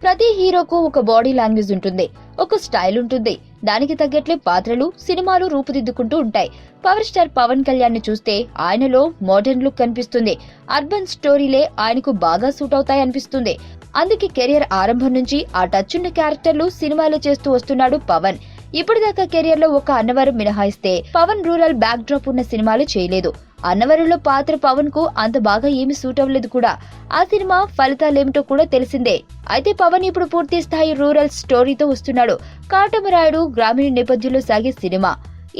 ప్రతి హీరోకు ఒక body language ఉంటుంది, ఒక స్టైల్ ఉంటుంది. దానికి తగ్గట్లే పాత్రలు, సినిమాలు రూపుదిద్దుకుంటూ ఉంటాయి. పవర్ స్టార్ పవన్ కళ్యాణ్ ని చూస్తే ఆయనలో మోడర్న్ లుక్ కనిపిస్తుంది. అర్బన్ స్టోరీలే ఆయనకు బాగా సూట్ అవుతాయి అనిపిస్తుంది. అందుకే కెరియర్ ఆరంభం నుంచి ఆ టచ్ ఉన్న క్యారెక్టర్లు సినిమాలో చేస్తూ వస్తున్నాడు పవన్. ఇప్పటిదాకా కెరియర్ లో ఒక అన్నవరం మినహాయిస్తే పవన్ రూరల్ బ్యాక్ డ్రాప్ ఉన్న సినిమాలు చేయలేదు. అన్నవరంలో పాత్ర పవన్ కు అంత బాగా ఏమీ సూట్ అవ్వలేదు కూడా. ఆ సినిమా ఫలితాలేమిటో కూడా తెలిసిందే. అయితే పవన్ ఇప్పుడు పూర్తి స్థాయి రూరల్ స్టోరీతో వస్తున్నాడు. కాటమరాయుడు గ్రామీణ నేపథ్యంలో సాగే సినిమా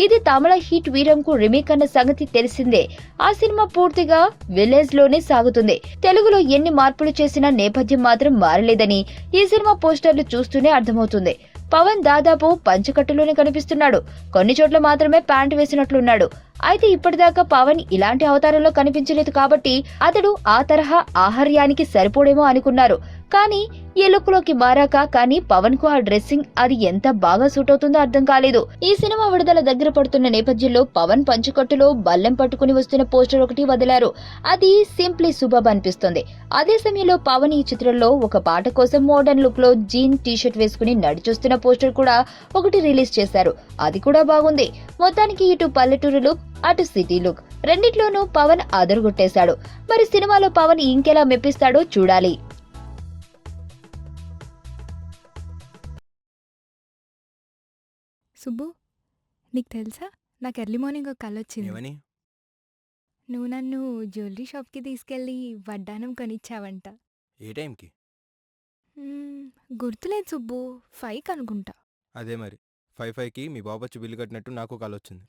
ఇది. తమిళ హిట్ వీరంకు రీమేక్ అన్న సంగతి తెలిసిందే. ఆ సినిమా పూర్తిగా విలేజ్ లోనే సాగుతుంది. తెలుగులో ఎన్ని మార్పులు చేసినా నేపథ్యం మాత్రం మారలేదని ఈ సినిమా పోస్టర్లు చూస్తూనే అర్థమవుతుంది. పవన్ దాదాపు పంచకట్టులోనే కనిపిస్తున్నాడు. కొన్ని చోట్ల మాత్రమే ప్యాంట్ వేసినట్లున్నాడు. అయితే ఇప్పటిదాకా పవన్ ఇలాంటి అవతారంలో కనిపించలేదు కాబట్టి అతడు ఆ తరహా ఆహార్యానికి సరిపోడేమో అనుకున్నారు. కానీ ఈ లుక్ లోకి మారాక కానీ పవన్ కు ఆ డ్రెస్సింగ్ అది ఎంత బాగా సూట్ అవుతుందో అర్థం కాలేదు. ఈ సినిమా విడుదల దగ్గర పడుతున్న నేపథ్యంలో పవన్ పంచకట్టులో బల్లెం పట్టుకుని వస్తున్న పోస్టర్ ఒకటి వదిలారు. అది సింప్లీ సూపర్బ్ అనిపిస్తుంది. అదే సమయంలో పవన్ ఈ చిత్రంలో ఒక పాట కోసం మోడర్న్ లుక్ లో జీన్ టీషర్ట్ వేసుకుని నడిచొస్తున్న పోస్టర్ కూడా ఒకటి రిలీజ్ చేశారు. అది కూడా బాగుంది. మొత్తానికి ఇటు పల్లెటూరు లుక్, అటు సిటీ లుక్ రెండిట్లోనూ పవన్ అదరగొట్టేశాడు. మరి సినిమాలో పవన్ ఇంకెలా మెప్పిస్తాడో చూడాలి. సుబ్బు, నీకు తెలుసా? నాకు ఎర్లీ మార్నింగ్ ఒక కల వచ్చింది. ఏమని? నువ్వు నన్ను జ్యువెలరీ షాప్కి తీసుకెళ్ళి వడ్డానం కొనిచ్చావంట. ఏ టైంకి? మ్మ్, గుర్తులేదు సుబ్బు, 5 అనుకుంటా. అదే మరి 5:05కి మీ బాబొచ్చి బిల్లు కట్టినట్టు నాకు కాల్ వచ్చింది.